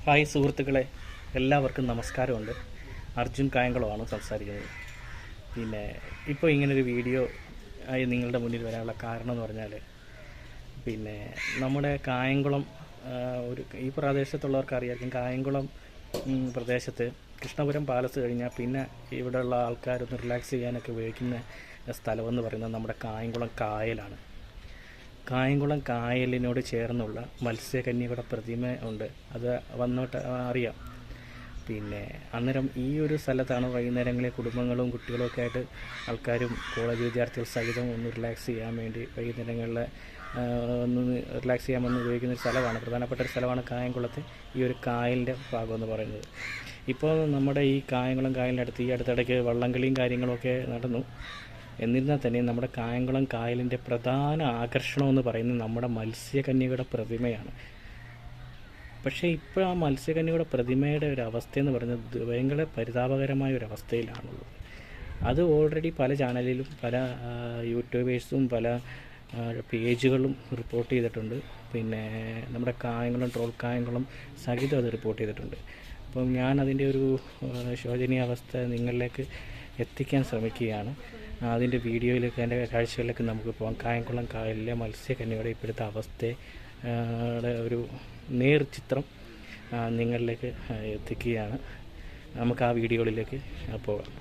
Hi സുഹൃത്തുക്കളെ, എല്ലാവർക്കും നമസ്കാരമുണ്ട്. അർജുൻ കായംകുളമാണ് സംസാരിക്കുന്നത്. പിന്നെ ഇപ്പോൾ ഇങ്ങനൊരു വീഡിയോ ആയി നിങ്ങളുടെ മുന്നിൽ വരാനുള്ള കാരണം എന്ന് പറഞ്ഞാൽ, പിന്നെ നമ്മുടെ കായംകുളം ഈ പ്രദേശത്തുള്ളവർക്ക് അറിയാം. കായംകുളം പ്രദേശത്ത് കൃഷ്ണപുരം പാലസ് കഴിഞ്ഞാൽ പിന്നെ ഇവിടെയുള്ള ആൾക്കാരൊന്ന് റിലാക്സ് ചെയ്യാനൊക്കെ ഉപയോഗിക്കുന്ന സ്ഥലമെന്ന് പറയുന്നത് നമ്മുടെ കായംകുളം കായലാണ്. കായംകുളം കായലിനോട് ചേർന്നുള്ള മത്സ്യകന്യകയുടെ പ്രതിമ ഉണ്ട്. അത് വന്നോട്ട് അറിയാം. പിന്നെ അന്നേരം ഈ ഒരു സ്ഥലത്താണ് വൈകുന്നേരങ്ങളിൽ കുടുംബങ്ങളും കുട്ടികളൊക്കെ ആയിട്ട് ആൾക്കാരും കോളേജ് വിദ്യാർത്ഥികൾ സഹിതം ഒന്ന് റിലാക്സ് ചെയ്യാൻ വേണ്ടി വൈകുന്നേരങ്ങളിൽ ഒന്ന് റിലാക്സ് ചെയ്യാമെന്ന് ഉപയോഗിക്കുന്ന ഒരു സ്ഥലമാണ്. പ്രധാനപ്പെട്ട ഒരു സ്ഥലമാണ് കായംകുളത്തെ ഈ ഒരു കായലിൻ്റെ ഭാഗം എന്ന് പറയുന്നത്. ഇപ്പോൾ നമ്മുടെ ഈ കായംകുളം കായലിൻ്റെ അടുത്ത് ഈ അടുത്തിടയ്ക്ക് വള്ളംകളിയും കാര്യങ്ങളൊക്കെ നടന്നു. എന്നിരുന്നാൽ തന്നെ നമ്മുടെ കായംകുളം കായലിൻ്റെ പ്രധാന ആകർഷണമെന്ന് പറയുന്നത് നമ്മുടെ മത്സ്യകന്യകയുടെ പ്രതിമയാണ്. പക്ഷേ ഇപ്പോൾ ആ മത്സ്യകന്യകയുടെ പ്രതിമയുടെ ഒരു അവസ്ഥയെന്ന് പറയുന്നത് ഭയങ്കര പരിതാപകരമായ ഒരു അവസ്ഥയിലാണുള്ളത്. അത് ഓൾറെഡി പല ചാനലിലും പല യൂട്യൂബേഴ്സും പല പേജുകളും റിപ്പോർട്ട് ചെയ്തിട്ടുണ്ട്. പിന്നെ നമ്മുടെ കായംകുളം ട്രോൾ കായംകുളം സഹിതം അത് റിപ്പോർട്ട് ചെയ്തിട്ടുണ്ട്. അപ്പം ഞാൻ അതിൻ്റെ ഒരു ശോചനീയാവസ്ഥ നിങ്ങളിലേക്ക് എത്തിക്കാൻ ശ്രമിക്കുകയാണ്. അതിൻ്റെ വീഡിയോയിലേക്ക് അതിൻ്റെ കാഴ്ചകളിലേക്ക് നമുക്ക് പോകാം. കായംകുളം കായലിലെ മത്സ്യകന്യകയുടെ ഇപ്പോഴത്തെ അവസ്ഥയുടെ ഒരു നേർചിത്രം നിങ്ങളിലേക്ക് എത്തിക്കുകയാണ്. നമുക്ക് ആ വീഡിയോകളിലേക്ക് പോകാം.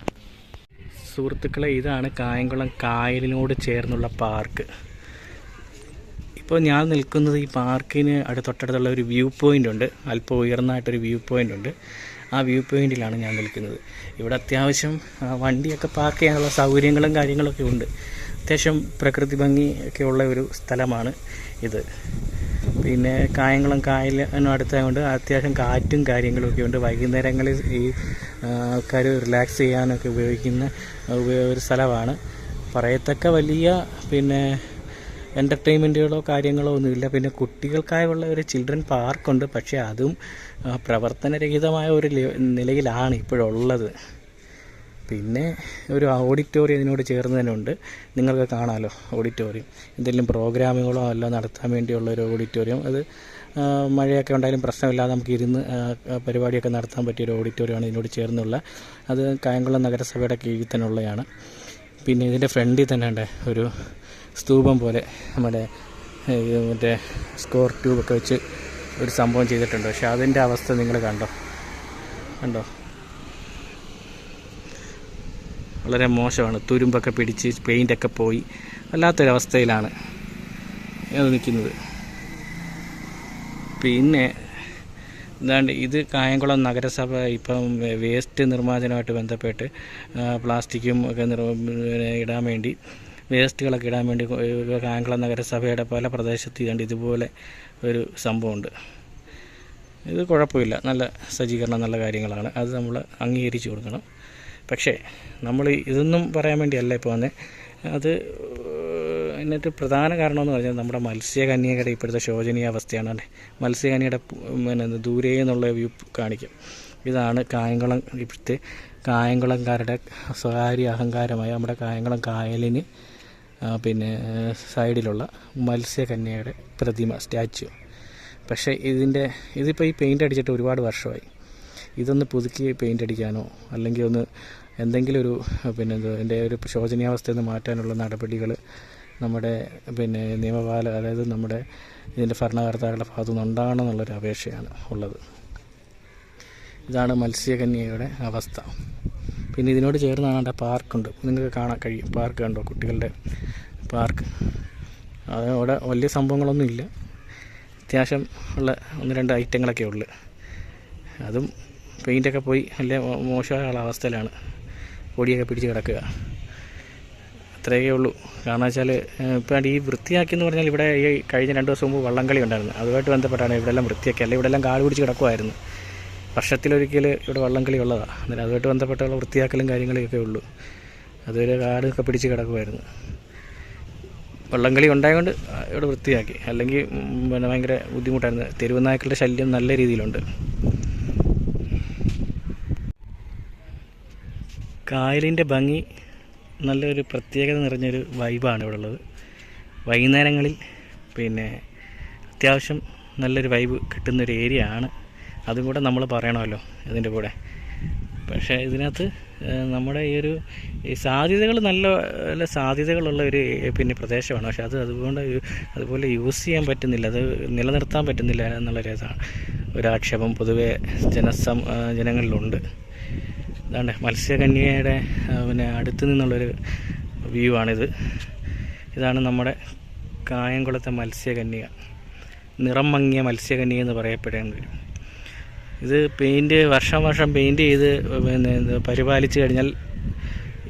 സുഹൃത്തുക്കളെ, ഇതാണ് കായംകുളം കായലിനോട് ചേർന്നുള്ള പാർക്ക്. ഇപ്പോൾ ഞാൻ നിൽക്കുന്നത് ഈ പാർക്കിന് തൊട്ടടുത്തുള്ള ഒരു വ്യൂ പോയിൻ്റ് ഉണ്ട്. അല്പം ഉയർന്നതായിട്ടൊരു വ്യൂ പോയിൻ്റ് ഉണ്ട്. ആ വ്യൂ പോയിൻറ്റിലാണ് ഞാൻ നിൽക്കുന്നത്. ഇവിടെ അത്യാവശ്യം വണ്ടിയൊക്കെ പാർക്ക് ചെയ്യാനുള്ള സൗകര്യങ്ങളും കാര്യങ്ങളൊക്കെ ഉണ്ട്. അത്യാവശ്യം പ്രകൃതി ഭംഗി ഒക്കെ ഉള്ള ഒരു സ്ഥലമാണ് ഇത്. പിന്നെ കായംകുളം കായലിനടുത്തായതുകൊണ്ട് അത്യാവശ്യം കാറ്റും കാര്യങ്ങളൊക്കെ ഉണ്ട്. വൈകുന്നേരങ്ങളിൽ ഈ ആൾക്കാർ റിലാക്സ് ചെയ്യാനൊക്കെ ഉപയോഗിക്കുന്ന ഒരു സ്ഥലമാണ്. പറയത്തക്ക വലിയ പിന്നെ എൻ്റർടൈൻമെൻറ്റുകളോ കാര്യങ്ങളോ ഒന്നുമില്ല. പിന്നെ കുട്ടികൾക്കായുള്ള ഒരു ചിൽഡ്രൻ പാർക്കുണ്ട്. പക്ഷേ അതും പ്രവർത്തനരഹിതമായ ഒരു നിലയിലാണ് ഇപ്പോഴുള്ളത്. പിന്നെ ഒരു ഓഡിറ്റോറിയം ഇതിനോട് ചേർന്ന് തന്നെ ഉണ്ട്. നിങ്ങൾക്ക് കാണാമല്ലോ ഓഡിറ്റോറിയം. എന്തെങ്കിലും പ്രോഗ്രാമുകളോ എല്ലാം നടത്താൻ വേണ്ടിയുള്ള ഒരു ഓഡിറ്റോറിയം. അത് മഴയൊക്കെ ഉണ്ടായാലും പ്രശ്നമില്ലാതെ നമുക്ക് ഇരുന്ന് പരിപാടിയൊക്കെ നടത്താൻ പറ്റിയൊരു ഓഡിറ്റോറിയമാണ് ഇതിനോട് ചേർന്നുള്ള. അത് കായംകുളം നഗരസഭയുടെ കീഴിൽ തന്നെ ഉള്ളതാണ്. പിന്നെ ഇതിൻ്റെ ഫ്രണ്ടിൽ തന്നെ ഉണ്ട് ഒരു സ്തൂപം പോലെ നമ്മുടെ മറ്റേ സ്കോർ ട്യൂബൊക്കെ വെച്ച് ഒരു സംഭവം ചെയ്തിട്ടുണ്ട്. പക്ഷെ അതിൻ്റെ അവസ്ഥ നിങ്ങൾ കണ്ടോ വളരെ മോശമാണ്. തുരുമ്പൊക്കെ പിടിച്ച് പെയിൻ്റൊക്കെ പോയി വല്ലാത്തൊരവസ്ഥയിലാണ് അത് നിൽക്കുന്നത്. പിന്നെ എന്താണ്ട് ഇത് കായംകുളം നഗരസഭ ഇപ്പം വേസ്റ്റ് നിർമ്മാർജ്ജനമായിട്ട് ബന്ധപ്പെട്ട് പ്ലാസ്റ്റിക്കും ഒക്കെ ഇടാൻ വേണ്ടി വേസ്റ്റുകളൊക്കെ ഇടാൻ വേണ്ടി കായംകുളം നഗരസഭയുടെ പല പ്രദേശത്ത് കണ്ട് ഇതുപോലെ ഒരു സംഭവമുണ്ട്. ഇത് കുഴപ്പമില്ല, നല്ല സജ്ജീകരണം, നല്ല കാര്യങ്ങളാണ്. അത് നമ്മൾ അംഗീകരിച്ചു കൊടുക്കണം. പക്ഷേ നമ്മൾ ഇതൊന്നും പറയാൻ വേണ്ടിയല്ല ഇപ്പോൾ വന്നേ. അത് എന്നിട്ട് പ്രധാന കാരണമെന്ന് പറഞ്ഞാൽ നമ്മുടെ മത്സ്യകന്യകയുടെ ഇപ്പോഴത്തെ ശോചനീയ അവസ്ഥയാണ്. മത്സ്യകന്യയുടെ ദൂരെ എന്നുള്ള വ്യൂ കാണിക്കും. ഇതാണ് കായംകുളം ഇപ്പോഴത്തെ കായംകുളംകാരുടെ സ്വകാര്യ അഹങ്കാരമായ നമ്മുടെ കായംകുളം കായലിന് പിന്നെ സൈഡിലുള്ള മത്സ്യകന്യയുടെ പ്രതിമ, സ്റ്റാച്യു. പക്ഷേ ഇതിപ്പോൾ ഈ പെയിൻ്റ് അടിച്ചിട്ട് ഒരുപാട് വർഷമായി. ഇതൊന്ന് പുതുക്കി പെയിൻ്റ് അടിക്കാനോ അല്ലെങ്കിൽ ഒന്ന് എന്തെങ്കിലും ഒരു പിന്നെ ഇതിൻ്റെ ഒരു ശോചനീയാവസ്ഥയിൽ നിന്ന് മാറ്റാനുള്ള നടപടികൾ നമ്മുടെ പിന്നെ അതായത് നമ്മുടെ ഇതിൻ്റെ ഭരണകർത്താക്കളുടെ ഭാഗത്തു നിന്ന് ഉണ്ടാകണമെന്നുള്ളൊരു അപേക്ഷയാണ് ഉള്ളത്. ഇതാണ് മത്സ്യകന്യയുടെ അവസ്ഥ. പിന്നെ ഇതിനോട് ചേർന്നാണ് പാർക്കുണ്ട്. നിങ്ങൾക്ക് കാണാൻ കഴിയും. പാർക്ക് കണ്ടോ, കുട്ടികളുടെ പാർക്ക്. അവിടെ വലിയ സംഭവങ്ങളൊന്നും ഇല്ല. അത്യാവശ്യം ഉള്ള 1-2 ഐറ്റങ്ങളൊക്കെ ഉള്ളു. അതും പെയിൻ്റൊക്കെ പോയി വലിയ മോശമായ അവസ്ഥയിലാണ്. പൊടിയൊക്കെ പിടിച്ച് കിടക്കുക. അത്രയൊക്കെ ഉള്ളൂ. കാരണം വെച്ചാൽ ഇപ്പം ഈ വൃത്തിയാക്കിയെന്ന് പറഞ്ഞാൽ ഇവിടെ ഈ കഴിഞ്ഞ 2 ദിവസം മുമ്പ് വള്ളംകളി ഉണ്ടായിരുന്നു. അതുമായിട്ട് ബന്ധപ്പെട്ടാണ് ഇവിടെല്ലാം വൃത്തിയാക്കി. അല്ല, ഇവിടെല്ലാം കാട് പിടിച്ച് കിടക്കുമായിരുന്നു. വർഷത്തിലൊരിക്കൽ ഇവിടെ വള്ളംകളി ഉള്ളതാണ്. അന്നേരം അതുമായിട്ട് ബന്ധപ്പെട്ടുള്ള വൃത്തിയാക്കലും കാര്യങ്ങളൊക്കെ ഉള്ളൂ. അതൊരു കാടൊക്കെ പിടിച്ച് കിടക്കുമായിരുന്നു. വള്ളംകളി ഉണ്ടായതുകൊണ്ട് ഇവിടെ വൃത്തിയാക്കി. അല്ലെങ്കിൽ പിന്നെ ഭയങ്കര ബുദ്ധിമുട്ടായിരുന്നു. തെരുവ് നായ്ക്കളുടെ ശല്യം നല്ല രീതിയിലുണ്ട്. കായലിൻ്റെ ഭംഗി നല്ലൊരു പ്രത്യേകത നിറഞ്ഞൊരു വൈബാണ് ഇവിടെ ഉള്ളത്. വൈകുന്നേരങ്ങളിൽ പിന്നെ അത്യാവശ്യം നല്ലൊരു വൈബ് കിട്ടുന്നൊരു ഏരിയ ആണ് അതും കൂടെ നമ്മൾ പറയണമല്ലോ ഇതിൻ്റെ കൂടെ. പക്ഷേ ഇതിനകത്ത് നമ്മുടെ ഈ സാധ്യതകൾ നല്ല സാധ്യതകളുള്ള ഒരു പിന്നെ പ്രദേശമാണ്. പക്ഷെ അതുപോലെ യൂസ് ചെയ്യാൻ പറ്റുന്നില്ല, അത് നിലനിർത്താൻ പറ്റുന്നില്ല എന്നുള്ള ഒരു ആക്ഷേപം പൊതുവെ ജനങ്ങളിലുണ്ട്. അതാണ്ട് മത്സ്യകന്യയുടെ പിന്നെ അടുത്ത് നിന്നുള്ളൊരു വ്യൂ ആണിത്. ഇതാണ് നമ്മുടെ കായംകുളത്തെ മത്സ്യകന്യക, നിറം മങ്ങിയ മത്സ്യകന്യക എന്ന് പറയപ്പെടേണ്ടി വരും. ഇത് വർഷം പെയിൻറ്റ് ചെയ്ത് പിന്നെ പരിപാലിച്ച് കഴിഞ്ഞാൽ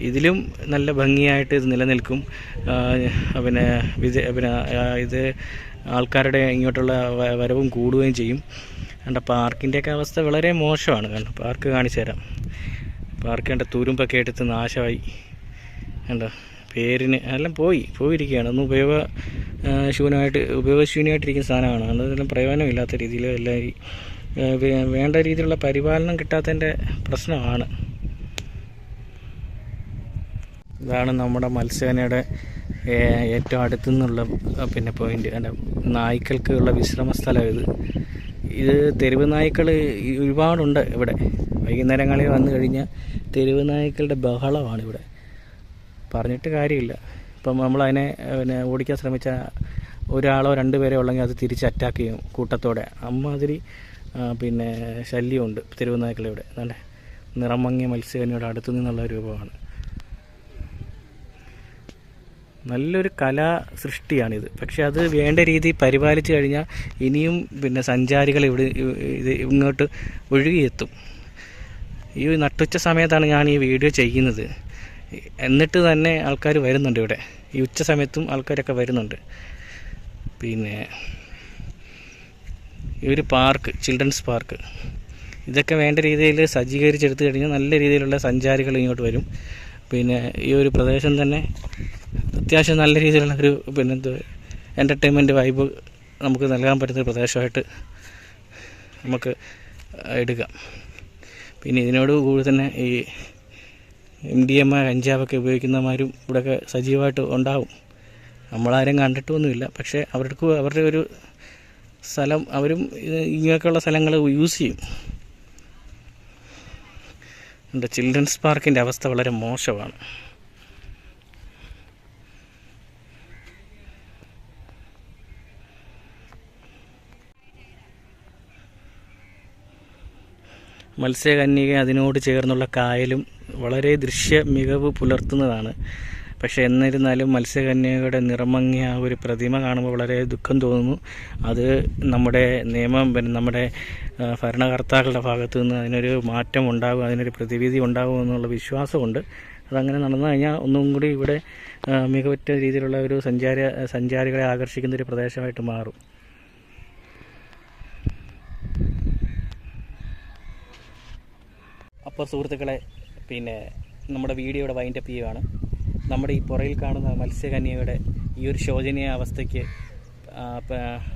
ഇതിലും നല്ല ഭംഗിയായിട്ട് ഇത് നിലനിൽക്കും. പിന്നെ ഇത് ആൾക്കാരുടെ ഇങ്ങോട്ടുള്ള വരവും കൂടുകയും ചെയ്യും. കണ്ട പാർക്കിൻ്റെയൊക്കെ അവസ്ഥ വളരെ മോശമാണ്. കാരണം പാർക്ക് കാണിച്ചു തരാം. പാർക്ക് കണ്ട തുരുമ്പൊക്കെ എടുത്ത് നാശമായി. കണ്ടോ, പേരിന് എല്ലാം പോയിരിക്കുകയാണ്. ഒന്നും ഉപയോഗശൂന്യമായിട്ടിരിക്കുന്ന സാധനമാണ്. അതെല്ലാം പ്രയോജനമില്ലാത്ത രീതിയിൽ എല്ലാം വേണ്ട രീതിയിലുള്ള പരിപാലനം കിട്ടാത്തതിൻ്റെ പ്രശ്നമാണ്. ഇതാണ് നമ്മുടെ മത്സ്യകന്യയുടെ ഏറ്റവും അടുത്തു നിന്നുള്ള പിന്നെ പോയിൻ്റ്. നായ്ക്കൾക്ക് ഉള്ള വിശ്രമ സ്ഥലം ഇത് തെരുവ് നായ്ക്കൾ ഒരുപാടുണ്ട് ഇവിടെ. വൈകുന്നേരങ്ങളിൽ വന്നു കഴിഞ്ഞാൽ തെരുവ് നായ്ക്കളുടെ ബഹളമാണ് ഇവിടെ, പറഞ്ഞിട്ട് കാര്യമില്ല. ഇപ്പം നമ്മളതിനെ പിന്നെ ഓടിക്കാൻ ശ്രമിച്ചാൽ ഒരാളോ 2 പേരോ ഉള്ളെങ്കിൽ അത് തിരിച്ച് അറ്റാക്ക് ചെയ്യും കൂട്ടത്തോടെ. അമ്മാതിരി പിന്നെ ശല്യമുണ്ട് തെരുവ് നായ്ക്കളിവിടെ. നല്ല നിറം മങ്ങിയ മത്സ്യകന്യയുടെ അടുത്തു നിന്നുള്ള രൂപമാണ്. നല്ലൊരു കലാസൃഷ്ടിയാണിത്. പക്ഷെ അത് വേണ്ട രീതിയിൽ പരിപാലിച്ച് കഴിഞ്ഞാൽ ഇനിയും പിന്നെ സഞ്ചാരികൾ ഇങ്ങോട്ട് ഒഴുകിയെത്തും. ഈ നട്ടുച്ച സമയത്താണ് ഞാൻ ഈ വീഡിയോ ചെയ്യുന്നത്. എന്നിട്ട് തന്നെ ആൾക്കാർ വരുന്നുണ്ട് ഇവിടെ. ഈ ഉച്ച സമയത്തും ആൾക്കാരൊക്കെ വരുന്നുണ്ട്. പിന്നെ ഈ ഒരു പാർക്ക്, ചിൽഡ്രൻസ് പാർക്ക്, ഇതൊക്കെ വേണ്ട രീതിയിൽ സജ്ജീകരിച്ചെടുത്തു കഴിഞ്ഞാൽ നല്ല രീതിയിലുള്ള സഞ്ചാരികൾ ഇങ്ങോട്ട് വരും. പിന്നെ ഈ ഒരു പ്രദേശം തന്നെ അത്യാവശ്യം നല്ല രീതിയിലുള്ള ഒരു പിന്നെ എൻ്റർടൈൻമെൻറ്റ് വൈബ് നമുക്ക് നൽകാൻ പറ്റുന്ന പ്രദേശമായിട്ട് നമുക്ക് എടുക്കാം. പിന്നെ ഇതിനോട് കൂടി തന്നെ ഈ MDMA കഞ്ചാവൊക്കെ ഉപയോഗിക്കുന്നവരും ഇവിടെയൊക്കെ സജീവമായിട്ട് ഉണ്ടാവും. നമ്മളാരും കണ്ടിട്ടൊന്നുമില്ല. പക്ഷേ അവരുടെ ഒരു സ്ഥലം അവരും ഇങ്ങനെയൊക്കെയുള്ള സ്ഥലങ്ങൾ യൂസ് ചെയ്യും. ചിൽഡ്രൻസ് പാർക്കിൻ്റെ അവസ്ഥ വളരെ മോശമാണ്. മത്സ്യകന്യക അതിനോട് ചേർന്നുള്ള കായലും വളരെ ദൃശ്യ മികവ് പുലർത്തുന്നതാണ്. പക്ഷേ എന്നിരുന്നാലും മത്സ്യകന്യകയുടെ നിറമങ്ങിയ ഒരു പ്രതിമ കാണുമ്പോൾ വളരെ ദുഃഖം തോന്നുന്നു. അത് നമ്മുടെ നമ്മുടെ ഭരണകർത്താക്കളുടെ ഭാഗത്തു നിന്ന് അതിനൊരു മാറ്റം ഉണ്ടാകും, അതിനൊരു പ്രതിവിധി ഉണ്ടാകും എന്നുള്ള വിശ്വാസമുണ്ട്. അതങ്ങനെ നടന്നു കഴിഞ്ഞാൽ ഒന്നും കൂടി ഇവിടെ മികവുറ്റ രീതിയിലുള്ള ഒരു സഞ്ചാരികളെ ആകർഷിക്കുന്ന ഒരു പ്രദേശമായിട്ട് മാറും. അപ്പോൾ സുഹൃത്തുക്കളെ, പിന്നെ നമ്മുടെ വീഡിയോയുടെ വൈൻഡപ്പ് ചെയ്യുകയാണ്. നമ്മുടെ ഈ പുറയിൽ കാണുന്ന മത്സ്യകന്യകയുടെ ഈ ഒരു ശോചനീയ അവസ്ഥയ്ക്ക്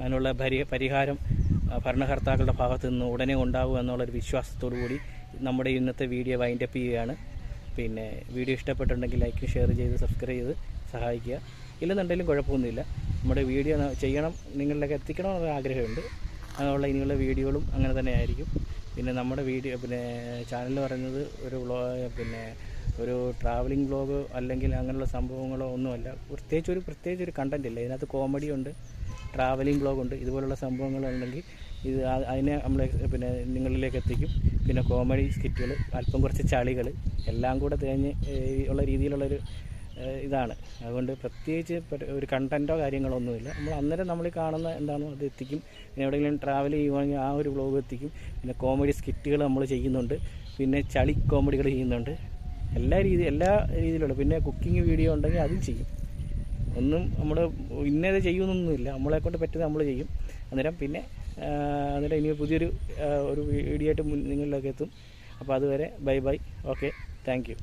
അതിനുള്ള പരിഹാരം ഭരണകർത്താക്കളുടെ ഭാഗത്തു നിന്ന് ഉടനെ ഉണ്ടാകും എന്നുള്ളൊരു വിശ്വാസത്തോടു കൂടി നമ്മുടെ ഇന്നത്തെ വീഡിയോ വൈൻഡപ്പ് ചെയ്യുകയാണ്. പിന്നെ വീഡിയോ ഇഷ്ടപ്പെട്ടിട്ടുണ്ടെങ്കിൽ ലൈക്ക്, ഷെയർ ചെയ്ത് സബ്സ്ക്രൈബ് ചെയ്ത് സഹായിക്കുക. ഇല്ലെന്നുണ്ടെങ്കിലും കുഴപ്പമൊന്നുമില്ല. നമ്മുടെ വീഡിയോ ചെയ്യണം, നിങ്ങളിലേക്ക് എത്തിക്കണമെന്നൊരു ആഗ്രഹമുണ്ട്. അങ്ങനെയുള്ള ഇനിയുള്ള വീഡിയോകളും അങ്ങനെ തന്നെ ആയിരിക്കും. പിന്നെ നമ്മുടെ ചാനൽ പറയുന്നത് ഒരു ട്രാവലിംഗ് വ്ലോഗ് അല്ലെങ്കിൽ അങ്ങനെയുള്ള സംഭവങ്ങളോ ഒന്നുമല്ല. പ്രത്യേകിച്ച് ഒരു കണ്ടൻ്റ് ഇല്ല. ഇതിനകത്ത് കോമഡി ഉണ്ട്, ട്രാവലിംഗ് വ്ലോഗുണ്ട്. ഇതുപോലുള്ള സംഭവങ്ങളുണ്ടെങ്കിൽ അതിനെ നമ്മൾ നിങ്ങളിലേക്ക് എത്തിക്കും. പിന്നെ കോമഡി സ്കിറ്റുകൾ, അല്പം കുറച്ച് ചളികൾ എല്ലാം കൂടെ തേഞ്ഞ് ഉള്ള രീതിയിലുള്ളൊരു ഇതാണ്. അതുകൊണ്ട് പ്രത്യേകിച്ച് ഒരു കണ്ടൻറ്റോ കാര്യങ്ങളോ ഒന്നുമില്ല. നമ്മൾ കാണുന്ന എന്താണോ അത് എത്തിക്കും. പിന്നെ എവിടെയെങ്കിലും ട്രാവൽ ചെയ്യുവാണെങ്കിൽ ആ ഒരു വ്ലോഗ് എത്തിക്കും. പിന്നെ കോമഡി സ്കിറ്റുകൾ നമ്മൾ ചെയ്യുന്നുണ്ട്, പിന്നെ ചളി കോമഡികൾ ചെയ്യുന്നുണ്ട്. എല്ലാ രീതിയിലുള്ള പിന്നെ കുക്കിംഗ് വീഡിയോ ഉണ്ടെങ്കിൽ അതും ചെയ്യും. ഒന്നും നമ്മൾ ഇന്നത് ചെയ്യുന്നൊന്നുമില്ല. നമ്മളെക്കൊണ്ട് പറ്റുന്നത് നമ്മൾ ചെയ്യും. അന്നേരം ഇനി പുതിയൊരു വീഡിയോ ആയിട്ട് നിങ്ങളിലേക്ക് എത്തും. അപ്പോൾ അതുവരെ ബൈ. Okay, thank you.